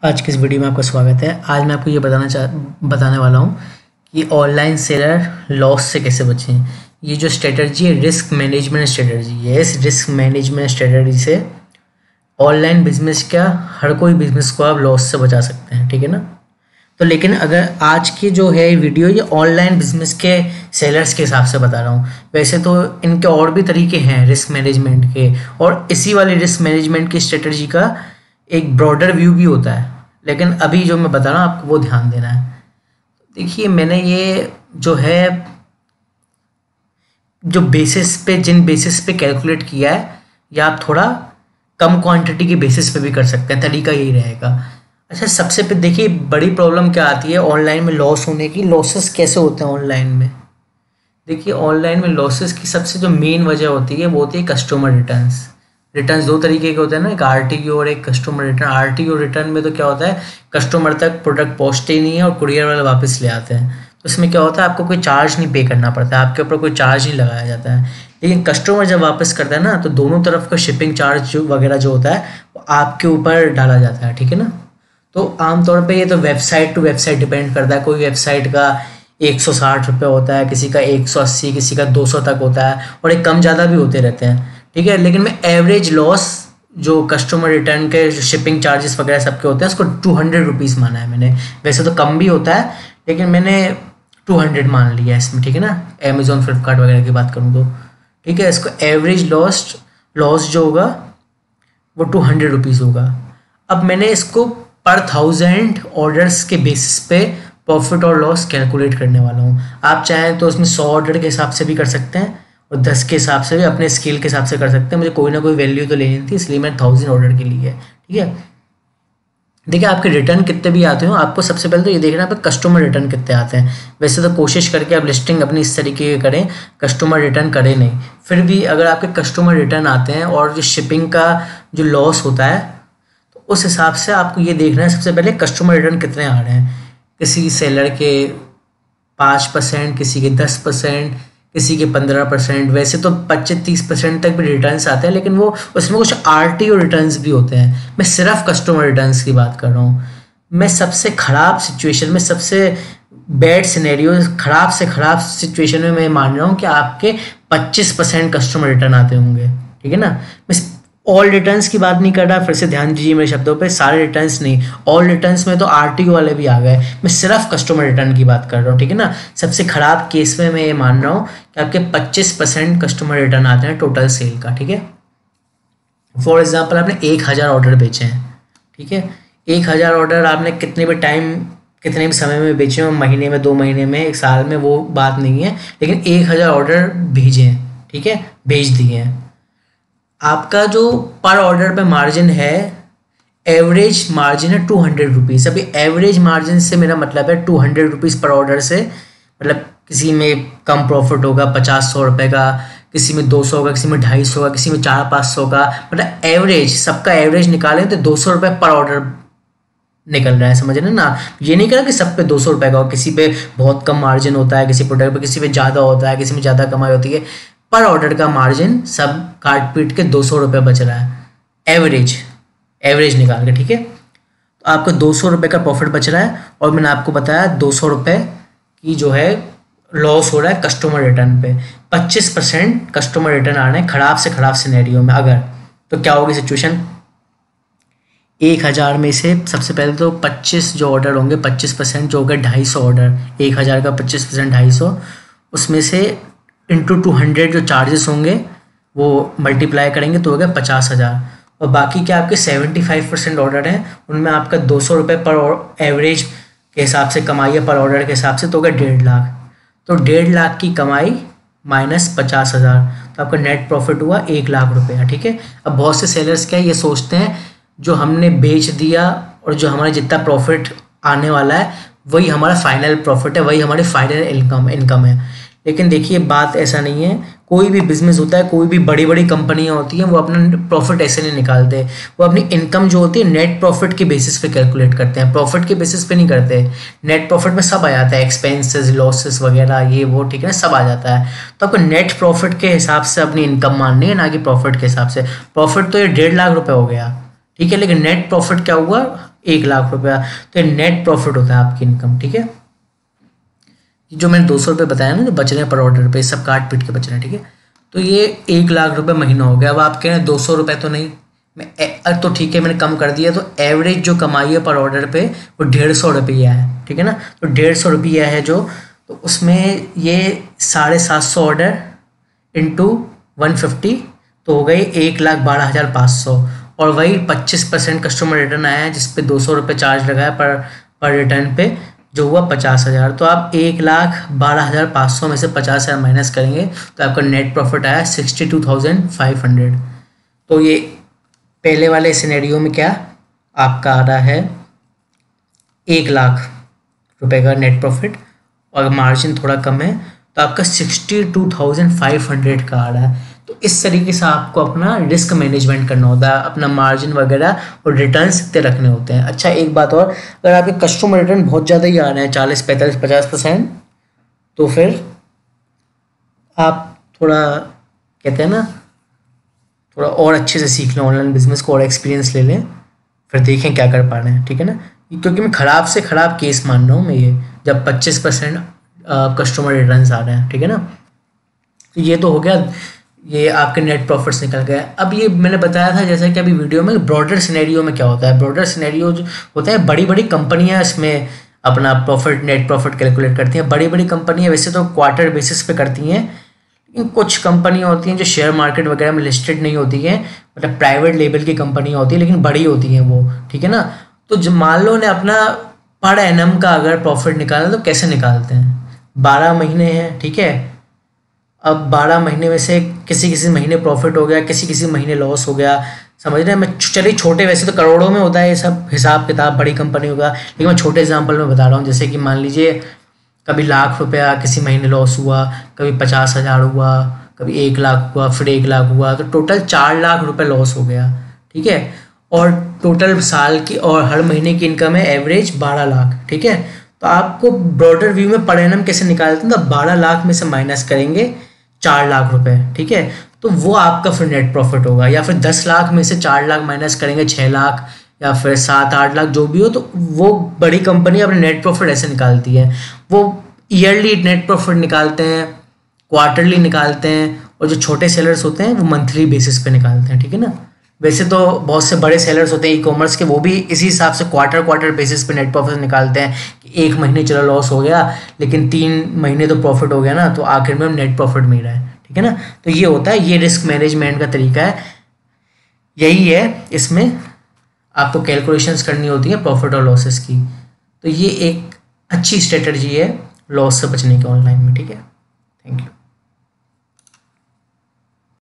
आज की इस वीडियो में आपका स्वागत है। आज मैं आपको ये बताने वाला हूँ कि ऑनलाइन सेलर लॉस से कैसे बचें। ये जो स्ट्रेटजी है रिस्क मैनेजमेंट स्ट्रेटजी है। इस रिस्क मैनेजमेंट स्ट्रेटजी से ऑनलाइन बिजनेस का हर कोई बिजनेस को आप लॉस से बचा सकते हैं, ठीक है ना। तो लेकिन अगर आज की जो है वीडियो ये ऑनलाइन बिजनेस के सेलर्स के हिसाब से बता रहा हूँ। वैसे तो इनके और भी तरीके हैं रिस्क मैनेजमेंट के, और इसी वाले रिस्क मैनेजमेंट की स्ट्रेटजी का एक ब्रॉडर व्यू भी होता है, लेकिन अभी जो मैं बता रहा हूँ आपको वो ध्यान देना है। देखिए, मैंने ये जो है जो जिन बेसिस पे कैलकुलेट किया है, या आप थोड़ा कम क्वांटिटी के बेसिस पे भी कर सकते हैं, तरीका यही रहेगा। अच्छा, सबसे पे देखिए बड़ी प्रॉब्लम क्या आती है ऑनलाइन में लॉस होने की। लॉसेस कैसे होते हैं ऑनलाइन में? देखिए, ऑनलाइन में लॉसेस की सबसे जो मेन वजह होती है वो होती है कस्टमर रिटर्न्स। रिटर्न्स दो तरीके के होते हैं ना, एक आरटीओ और एक कस्टमर रिटर्न। आरटीओ रिटर्न में तो क्या होता है, कस्टमर तक प्रोडक्ट पहुंचते ही नहीं है और कुरियर वाले वापस ले आते हैं। तो इसमें क्या होता है, आपको कोई चार्ज नहीं पे करना पड़ता है, आपके ऊपर कोई चार्ज नहीं लगाया जाता है। लेकिन कस्टमर जब वापस करता है ना, तो दोनों तरफ का शिपिंग चार्ज वगैरह जो होता है वो आपके ऊपर डाला जाता है, ठीक है ना। तो आमतौर पर ये तो वेबसाइट टू वेबसाइट डिपेंड करता है। कोई वेबसाइट का 160 रुपये होता है, किसी का 180, किसी का 200 तक होता है, और एक कम ज़्यादा भी होते रहते हैं, ठीक है। लेकिन मैं एवरेज लॉस जो कस्टमर रिटर्न के जो शिपिंग चार्जेस वगैरह सबके होते हैं उसको 200 रुपीज़ माना है मैंने। वैसे तो कम भी होता है, लेकिन मैंने 200 मान लिया है इसमें, ठीक है ना। अमेजोन फ्लिपकार्ट वगैरह की बात करूँ तो, ठीक है। इसको एवरेज लॉस जो होगा वो 200 रुपीज़ होगा। अब मैंने इसको पर 1000 ऑर्डर्स के बेसिस पे प्रॉफिट और लॉस कैलकुलेट करने वाला हूँ। आप चाहें तो उसमें 100 ऑर्डर के हिसाब से भी कर सकते हैं, और 10 के हिसाब से भी, अपने स्केल के हिसाब से कर सकते हैं। मुझे कोई ना कोई वैल्यू तो लेनी थी, इसलिए मैंने 1000 ऑर्डर के लिए, ठीक है। देखिए, आपके रिटर्न कितने भी आते हो, आपको सबसे पहले तो ये देखना है कस्टमर रिटर्न कितने आते हैं। वैसे तो कोशिश करके आप लिस्टिंग अपनी इस तरीके की करें, कस्टमर रिटर्न करें नहीं। फिर भी अगर आपके कस्टमर रिटर्न आते हैं और जो शिपिंग का जो लॉस होता है, तो उस हिसाब से आपको ये देखना है सबसे पहले कस्टमर रिटर्न कितने आ रहे हैं। किसी सेलर के 5%, किसी के 10%, किसी के 15%। वैसे तो 25-30% तक भी रिटर्न्स आते हैं, लेकिन वो उसमें कुछ आरटीओ रिटर्न्स भी होते हैं। मैं सिर्फ कस्टमर रिटर्न्स की बात कर रहा हूँ। मैं सबसे ख़राब सिचुएशन में, सबसे बैड सिनेरियो, ख़राब से ख़राब सिचुएशन में मैं मान रहा हूँ कि आपके 25% कस्टमर रिटर्न आते होंगे, ठीक है ना। मैं ऑल रिटर्न्स की बात नहीं कर रहा, फिर से ध्यान दीजिए मेरे शब्दों पे, सारे रिटर्न्स नहीं। ऑल रिटर्न्स में तो आरटीओ वाले भी आ गए, मैं सिर्फ कस्टमर रिटर्न की बात कर रहा हूँ, ठीक है ना। सबसे खराब केस में मैं ये मान रहा हूँ कि आपके 25% कस्टमर रिटर्न आते हैं टोटल सेल का, ठीक है। फॉर एग्जाम्पल, आपने 1000 ऑर्डर बेचे हैं, ठीक है। 1000 ऑर्डर आपने कितने भी समय में बेचे हो, महीने में, 2 महीने में, 1 साल में, वो बात नहीं है, लेकिन 1000 ऑर्डर भेजे हैं, ठीक है, भेज दिए हैं। आपका जो पर ऑर्डर पे मार्जिन है, एवरेज मार्जिन है 200 रुपीज़। अभी एवरेज मार्जिन से मेरा मतलब है 200 रुपीज़ पर ऑर्डर से, मतलब किसी में कम प्रॉफिट होगा 50-100 रुपये का, किसी में 200 का, किसी में 250 का, किसी में 400-500 का, मतलब एवरेज, सबका एवरेज निकालें तो 200 रुपये पर ऑर्डर निकल रहा है, समझ रहे ना। ये नहीं करा कि सब पे 200 रुपये का हो, किसी पे बहुत कम मार्जिन होता है, किसी प्रोडक्ट पे, किसी पे ज़्यादा होता है, किसी में ज़्यादा कमाई होती है। पर ऑर्डर का मार्जिन सब काट पीट के 200 रुपये बच रहा है, एवरेज निकाल के, ठीक है। तो आपको 200 रुपये का प्रॉफिट बच रहा है, और मैंने आपको बताया 200 रुपये की जो है लॉस हो रहा है कस्टमर रिटर्न पे। 25% कस्टमर रिटर्न आ रहे हैं खराब से खराब सिनेरियो में। अगर तो क्या होगी सिचुएशन, 1000 में से सबसे पहले तो 25 जो ऑर्डर होंगे, 25% जो होगा 250 ऑर्डर, 1000 का 25% 250, उसमें से इंटू 200 जो चार्जेस होंगे वो मल्टीप्लाई करेंगे तो हो गया 50,000। और बाकी क्या आपके 75% ऑर्डर हैं, उनमें आपका 200 रुपये पर एवरेज के हिसाब से कमाई है, पर ऑर्डर के हिसाब से, तो हो गया 1.5 लाख। तो 1.5 लाख की कमाई माइनस 50,000, तो आपका नेट प्रॉफिट हुआ 1 लाख रुपया, ठीक है। अब बहुत से सेलर्स क्या ये सोचते हैं, जो हमने बेच दिया और जो हमारा जितना प्रॉफिट आने वाला है वही हमारा फाइनल प्रॉफिट है, वही हमारी फाइनल इनकम है। लेकिन देखिए, बात ऐसा नहीं है। कोई भी बिजनेस होता है, कोई भी बड़ी बड़ी कंपनियां होती हैं, वो अपना प्रॉफिट ऐसे नहीं निकालते। वो अपनी इनकम जो होती है नेट प्रॉफिट के बेसिस पे कैलकुलेट करते हैं, प्रॉफिट के बेसिस पे नहीं करते। नेट प्रॉफिट में सब आ जाता है, एक्सपेंसेस, लॉसेस वगैरह, ये वो, ठीक है ना, सब आ जाता है। तो आपको नेट प्रॉफिट के हिसाब से अपनी इनकम माननी है, ना कि प्रॉफिट के हिसाब से। प्रॉफिट तो ये 1.5 लाख रुपये हो गया, ठीक है, लेकिन नेट प्रॉफिट क्या हुआ, 1 लाख रुपया, तो ये नेट प्रॉफिट होता है आपकी इनकम, ठीक है। जो मैंने 200 रुपये बताया ना, जो बच रहे हैं पर ऑर्डर पे, सब काट पीट के बच रहे हैं, ठीक है। तो ये 1 लाख रुपये महीना हो गया। अब आप कह रहे हैं 200 रुपये तो नहीं, मैं तो ठीक है मैंने कम कर दिया, तो एवरेज जो कमाई है पर ऑर्डर पे वो 150 रुपया है, ठीक है ना। तो 150 रुपया है जो, तो उसमें ये 750 ऑर्डर इंटू 150 तो हो गई 1,12,500, और वही 25% कस्टमर रिटर्न आया है जिसपे 200 रुपये चार्ज लगाया पर रिटर्न पे, जो हुआ 50,000। तो आप 1,12,500 में से 50,000 माइनस करेंगे तो आपका नेट प्रॉफिट आया 62,500। तो ये पहले वाले सिनेरियो में क्या आपका आ रहा है 1 लाख रुपए का नेट प्रॉफिट, और मार्जिन थोड़ा कम है तो आपका 62,500 का आ रहा है। तो इस तरीके से आपको अपना रिस्क मैनेजमेंट करना होता है, अपना मार्जिन वगैरह और रिटर्न्स इतने रखने होते हैं। अच्छा एक बात और, अगर आपके कस्टमर रिटर्न बहुत ज़्यादा ही आ रहे हैं 40, 45, 50%, तो फिर आप थोड़ा कहते हैं ना, थोड़ा और अच्छे से सीख लें ऑनलाइन बिजनेस को और एक्सपीरियंस ले लें, फिर देखें क्या कर पा रहे हैं, ठीक है ना। क्योंकि मैं ख़राब से ख़राब केस मान रहा हूँ मैं ये, जब 25% कस्टमर रिटर्न्स आ रहे हैं, ठीक है ना। तो ये तो हो गया, ये आपके नेट प्रॉफिट्स निकल गए। अब ये मैंने बताया था जैसा कि अभी वीडियो में, ब्रॉडर सिनेरियो में क्या होता है। ब्रॉडर सिनेरियो जो होता है, बड़ी बड़ी कंपनियां इसमें अपना प्रॉफिट, नेट प्रॉफिट कैलकुलेट करती हैं। बड़ी बड़ी कंपनियां वैसे तो क्वार्टर बेसिस पे करती हैं, लेकिन कुछ कंपनियां होती हैं जो शेयर मार्केट वगैरह में लिस्टेड नहीं होती हैं, मतलब प्राइवेट लेवल की कंपनियां होती हैं लेकिन बड़ी होती हैं वो, ठीक है ना। तो जब मान लो ने अपना पर एनम का अगर प्रॉफिट निकालना, तो कैसे निकालते हैं, 12 महीने हैं, ठीक है। अब 12 महीने में से किसी किसी महीने प्रॉफिट हो गया, किसी किसी महीने लॉस हो गया, समझ रहे हैं। मैं चलिए छोटे, वैसे तो करोड़ों में होता है ये सब हिसाब किताब बड़ी कंपनी होगा, लेकिन मैं छोटे एग्जांपल में बता रहा हूँ। जैसे कि मान लीजिए कभी 1 लाख रुपया किसी महीने लॉस हुआ, कभी 50,000 हुआ, कभी 1 लाख हुआ, फिर 1 लाख हुआ, तो टोटल 4 लाख रुपये लॉस हो गया, ठीक है। और टोटल साल की और हर महीने की इनकम है एवरेज 12 लाख, ठीक है। तो आपको ब्रॉडर व्यू में पर एनम कैसे निकालते हैं, तो 12 लाख में से माइनस करेंगे 4 लाख रुपए, ठीक है। तो वो आपका फिर नेट प्रॉफिट होगा। या फिर 10 लाख में से 4 लाख माइनस करेंगे 6 लाख, या फिर 7-8 लाख जो भी हो। तो वो बड़ी कंपनी अपने नेट प्रॉफिट ऐसे निकालती है, वो ईयरली नेट प्रॉफिट निकालते हैं, क्वार्टरली निकालते हैं, और जो छोटे सेलर्स होते हैं वो मंथली बेसिस पे निकालते हैं, ठीक है ना। वैसे तो बहुत से बड़े सेलर्स होते हैं ई कॉमर्स के, वो भी इसी हिसाब से क्वार्टर बेसिस पे नेट प्रॉफिट निकालते हैं कि 1 महीने चलो लॉस हो गया, लेकिन 3 महीने तो प्रॉफिट हो गया ना, तो आखिर में हम नेट प्रॉफिट मिल रहा है, ठीक है ना। तो ये होता है, ये रिस्क मैनेजमेंट का तरीका है, यही है। इसमें आपको कैलकुलेशंस करनी होती है प्रॉफिट और लॉसेस की। तो ये एक अच्छी स्ट्रेटजी है लॉस से बचने की ऑनलाइन में, ठीक है। Thank you.